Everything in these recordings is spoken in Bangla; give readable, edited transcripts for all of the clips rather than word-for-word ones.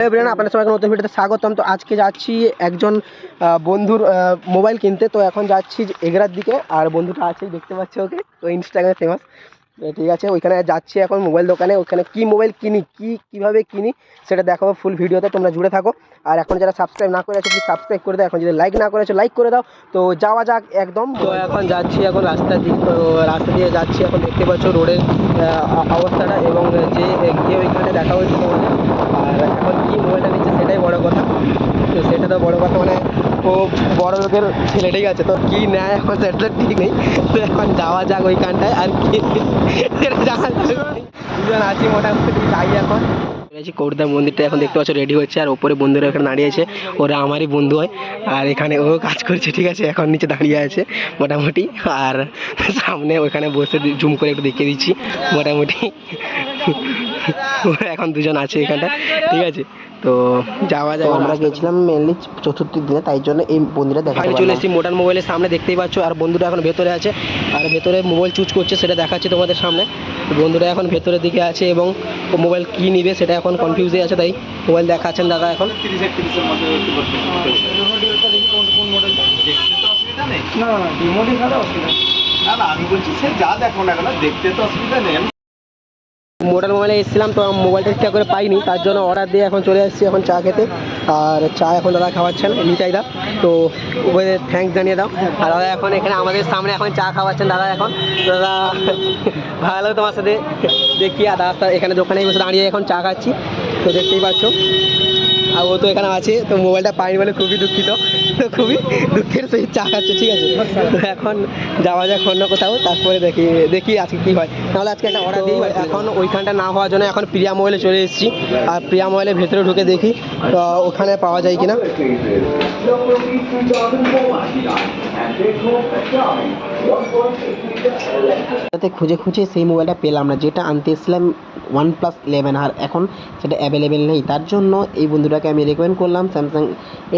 আপনাদের সবাইকে নতুন ভিডিওতে স্বাগতম। তো আজকে যাচ্ছি একজন বন্ধুর মোবাইল কিনতে। তো এখন যাচ্ছি এগরার দিকে, আর বন্ধুটা আছে দেখতে পাচ্ছি ওকে, তো ইনস্টাগ্রামে ফেমাস। ঠিক আছে, ওইখানে যাচ্ছি এখন মোবাইল দোকানে। ওখানে কি মোবাইল কিনি, কীভাবে কিনি সেটা দেখাবো ফুল ভিডিওতে, তোমরা জুড়ে থাকো। আর এখন যারা সাবস্ক্রাইব না করে আছো প্লিজ সাবস্ক্রাইব করে দাও, এখন যদি লাইক না করেছো লাইক করে দাও। তো যাওয়া যাক একদম। তো এখন যাচ্ছি এখন রাস্তার দিক, তো রাস্তা দিয়ে যাচ্ছি। এখন দেখতে পাচ্ছ রোডের অবস্থাটা, এবং যে গিয়ে ওইখানে দেখা হয়েছে তোমাদের। আর এখন কী মোবাইলটা নিচ্ছে সেটাই বড় কথা। তো সেটা তো বড় কথা, মানে ও বড় লোকের ছেলে, ঠিক আছে। তো কী নেয় এখন সেটা ঠিক নেই। তো এখন যাওয়া যাক ওইখানটায়, আর কি দুজন আছি মোটামুটি, যাই এখন। কৌরদা মন্দিরটা এখন দেখতে পাচ্ছ রেডি হচ্ছে, আর ওপরে বন্ধুরা এখানে দাঁড়িয়েছে, ওরা আমারই বন্ধু হয়। আর এখানে ও কাজ করছে, ঠিক আছে, এখন নিচে দাঁড়িয়ে আছে মোটামুটি। আর সামনে ওইখানে বসে জুম করে একটু দেখিয়ে দিচ্ছি মোটামুটি। ওরা এখন দুজন আছে এখানটা, ঠিক আছে। তো যাওয়া যায়। আমরা গেছিলাম মেনলি চতুর্থীর দিনে, তাই জন্য এই বন্ধুরা দেখা চলে এসেছি মডার্ন মোবাইলের সামনে, দেখতেই পাচ্ছ। আর বন্ধুরা এখন ভেতরে আছে, আর ভেতরে মোবাইল চুজ করছে, সেটা দেখাচ্ছি তোমাদের সামনে। বন্ধুরা এখন ভেতরের দিকে আছে, এবং মোবাইল কী নিবে সেটা এখন কনফিউজে আছে, তাই মোবাইল দেখাচ্ছেন দাদা এখন। আমি বলছি সে যা দেখো না কেন, দেখতে তো অসুবিধা নেই। মডার্ন মোবাইলে এসেছিলাম, তো মোবাইলটা ঠিকঠাক করে পাইনি, তার জন্য অর্ডার দিয়ে এখন চলে এসেছি এখন চা খেতে। আর চা এখন দাদা খাওয়াচ্ছেন নিতাইদা, তো ওদের থ্যাঙ্কস জানিয়ে দাও। আর দাদা এখন এখানে আমাদের সামনে এখন চা খাওয়াচ্ছেন দাদা এখন। দাদা ভালো তোমার সাথে দেখি, আর দাদা এখানে দোকানে বসে দাঁড়িয়ে এখন চা খাচ্ছি, তো দেখতেই পাচ্ছ। আর ও তো এখানে আছে, তো মোবাইলটা পাইনি বলে খুবই দুঃখিত, তো খুবই দুঃখের সহিত চা খাচ্ছে, ঠিক আছে। তো এখন যাওয়া যাক অন্য কোথাও, তারপরে দেখি আজকে কী হয়। নাহলে আজকে একটা অর্ডার দিই। এখন ওইখানটা না হওয়ার জন্য এখন প্রিয়া মোবাইলে চলে এসেছি, আর প্রিয়া মোবাইলের ভেতরে ঢুকে দেখি ওখানে পাওয়া যায় কিনা। খুঁজে খুঁজে সেই মোবাইলটা পেলাম না, যেটা আনতে এসেছিলাম OnePlus 11, আর এখন সেটা অ্যাভেলেবেল নেই। তার জন্য এই বন্ধুটাকে আমি রেকমেন্ড করলাম স্যামসাং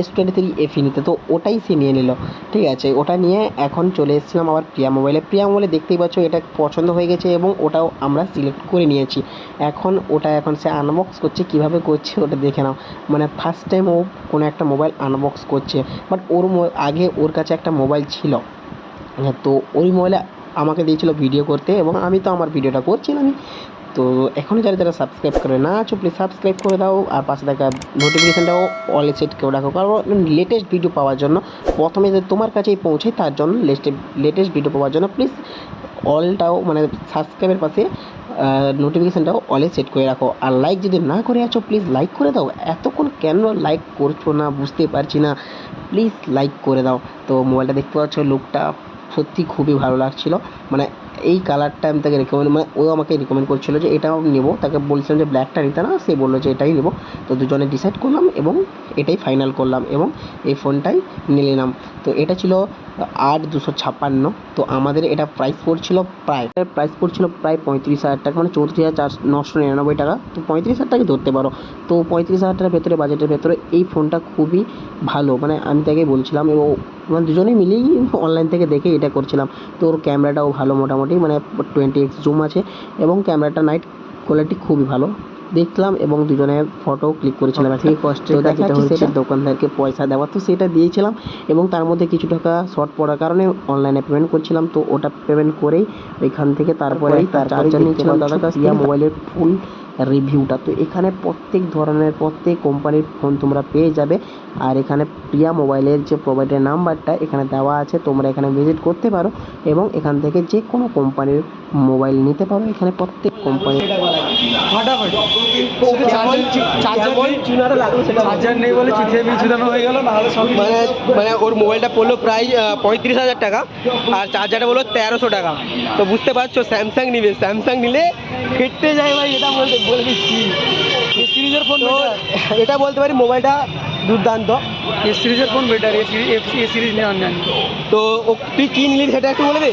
S23 FE নিতে, তো ওটাই সে নিয়ে নিল, ঠিক আছে। ওটা নিয়ে এখন চলে এসেছিলাম আবার প্রিয়া মোবাইলে দেখতেই পাচ্ছ এটা পছন্দ হয়ে গেছে, এবং ওটাও আমরা সিলেক্ট করে নিয়েছি। এখন সে আনবক্স করছে, কিভাবে করছে ওটা দেখে নাও। মানে ফার্স্ট টাইম ও কোনো একটা মোবাইল আনবক্স করছে, বাট আগে ওর কাছে একটা মোবাইল ছিল, তো ওই মোবাইলে আমাকে দিয়েছিল ভিডিও করতে, এবং আমি তো আমার ভিডিওটা করছিলামই। তো এখনও যারা সাবস্ক্রাইব করে না আছো প্লিজ সাবস্ক্রাইব করে দাও, আর পাশে থাকা নোটিফিকেশানটাও অলে সেট করে রাখো, কারণ লেটেস্ট ভিডিও পাওয়ার জন্য প্রথমে যে তোমার কাছেই পৌঁছায়, তার জন্য লেটেস্ট ভিডিও পাওয়ার জন্য প্লিজ অলটাও, মানে সাবস্ক্রাইবের পাশে নোটিফিকেশানটাও অলে সেট করে রাখো। আর লাইক যদি না করে আছো প্লিজ লাইক করে দাও, এতক্ষণ কেন লাইক করছো না বুঝতে পারছি না, প্লিজ লাইক করে দাও। তো মোবাইলটা দেখতে পাচ্ছ, লুকটা সত্যি খুবই ভালো লাগছিলো। মানে এই কালারটা আমি তাকে রেকমেন্ড, মানে ও আমাকে রিকমেন্ড করছিলো যে এটাও নেবো, তাকে বলছিলাম যে ব্ল্যাকটা নিতে না, সে বললো যে এটাই নেবো। তো দুজনে ডিসাইড করলাম এবং এটাই ফাইনাল করলাম, এবং এই ফোনটাই নিয়ে নিলাম। তো এটা ছিল 8,256। তো আমাদের এটা প্রাইস পড়ছিল প্রায় 35,000 টাকা, মানে 34,999 টাকা। তো 35,000 টাকা ধরতে পারো। তো 35,000 টাকার ভেতরে, বাজেটের ভেতরে এই ফোনটা খুবই ভালো, মানে আমি তাকে বলছিলাম, এবং মানে দুজনেই মিলেই অনলাইন থেকে দেখে এটা করছিলাম। তো ওর ক্যামেরাটাও ভালো মোটামুটি, মানে 20x জুম আছে, এবং ক্যামেরাটা নাইট কোয়ালিটি খুবই ভালো দেখলাম, এবং দুজনের ফটো ক্লিক করেছিলাম। সেই কষ্টের কাজ যেটা হচ্ছে দোকানদারকে পয়সা দেওয়া, তো সেটা দিয়েছিলাম, এবং তার মধ্যে কিছু টাকা শর্ট পড়ার কারণে অনলাইনে পেমেন্ট করছিলাম। তো ওটা পেমেন্ট করেই ওইখান থেকে তারপরে চার্জার নিয়েছিলাম দাদার কাছ থেকে, মোবাইলের ফুল রিভিউটা। তো এখানে প্রত্যেক ধরনের প্রত্যেক কোম্পানির ফোন তোমরা পেয়ে যাবে, আর এখানে প্রিয়া মোবাইলের যে প্রোভাইডার নাম্বারটা এখানে দেওয়া আছে, তোমরা এখানে ভিজিট করতে পারো, এবং এখান থেকে যে কোনো কোম্পানির মোবাইল নিতে পারো। এখানে প্রত্যেক কোম্পানি চার্জার নেই বলে চিঠিয়ে বিছুদানো হয়ে গেল, নাহলে সব মানে ওর মোবাইলটা পড়লো প্রায় 35,000 টাকা, আর চার্জারটা বললো 1300 টাকা। তো বুঝতে পারছো স্যামসাং নিবে, স্যামসাং নিলে ফেটে যায় ভাই, এটা বলে দিচ্ছি। সিরিজের ফোন এটা বলতে পারি মোবাইলটা দুর্দান্ত। এ সিরিজের ফোন বেটার, এ সিরিজ নেওয়ার নেন। তো তুই কী নিলি সেটা একটু বলে দে।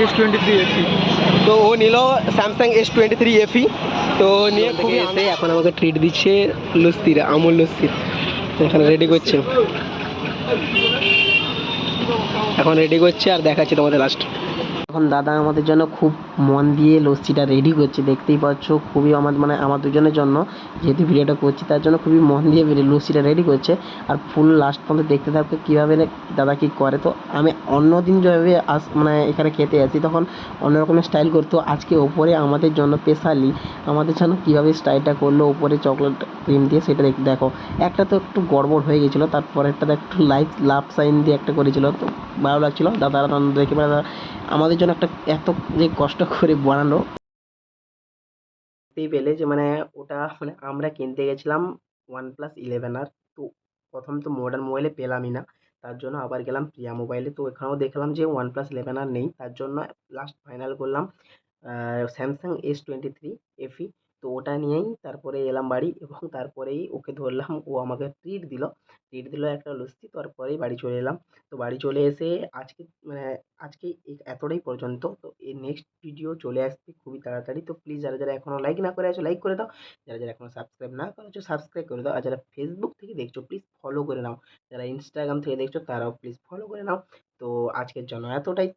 S23 FE। তো ও নিল স্যামসাং S23 FE। তো নিয়ে খুবই এসে এখন আমাকে ট্রিট দিচ্ছে লস্যির, আমুল লস্যির। তো এখানে রেডি করছে, আর দেখাচ্ছি তোমাদের লাস্ট। এখন দাদা আমাদের জন্য খুব মন দিয়ে লস্যিটা রেডি করছে, দেখতেই পাচ্ছ। খুবই আমার দুজনের জন্য যেহেতু ভিডিওটা করছি তার জন্য খুবই মন দিয়ে লস্যিটা রেডি করছে। আর ফুল লাস্ট পর্যন্ত দেখতে থাকবে কীভাবে দাদা কী করে। তো আমি অন্য দিন যেভাবে এখানে খেতে আসি তখন অন্য রকমের স্টাইল করতো, আজকে ওপরে আমাদের জন্য স্পেশালি আমাদের জন্য কীভাবে স্টাইলটা করলো ওপরে চকলেট ক্রিম দিয়ে সেটা দেখো। একটা তো একটু গড়বড় হয়ে গেছিলো, তারপরেরটা একটু লাভ সাইন দিয়ে একটা করেছিল, তো ভালো লাগছিলো। দাদারা দেখে আমাদের জন্য একটা এত যে কষ্ট করে বানানো দেখতেই পেলে যে ওটা আমরা কিনতে গেছিলাম OnePlus 11R। তো প্রথম তো মডার্ন মোবাইলে পেলামই না, তার জন্য আবার গেলাম প্রিয়া মোবাইলে। তো ওখানেও দেখলাম যে OnePlus 11R নেই, তার জন্য লাস্ট ফাইনাল করলাম স্যামসাং S23 FE। তো ওটা নিয়েই তারপরে এলাম বাড়ি এবং তারপরেই ওকে ধরলাম, ও আমাকে ট্রিট দিল একটা লস্যি, তারপরেই বাড়ি চলে এলাম। তো বাড়ি চলে এসে আজকে আজকে এই এতটাই পর্যন্ত। তো এর নেক্সট ভিডিও চলে আসবে খুবই তাড়াতাড়ি। তো প্লিজ যারা এখনও লাইক না করে আছো লাইক করে দাও, যারা এখনও সাবস্ক্রাইব না করেছো সাবস্ক্রাইব করে দাও। আর যারা ফেসবুক থেকে দেখছো প্লিজ ফলো করে নাও, যারা ইনস্টাগ্রাম থেকে দেখছো তারাও প্লিজ ফলো করে নাও। তো আজকের জন্য এতটাই।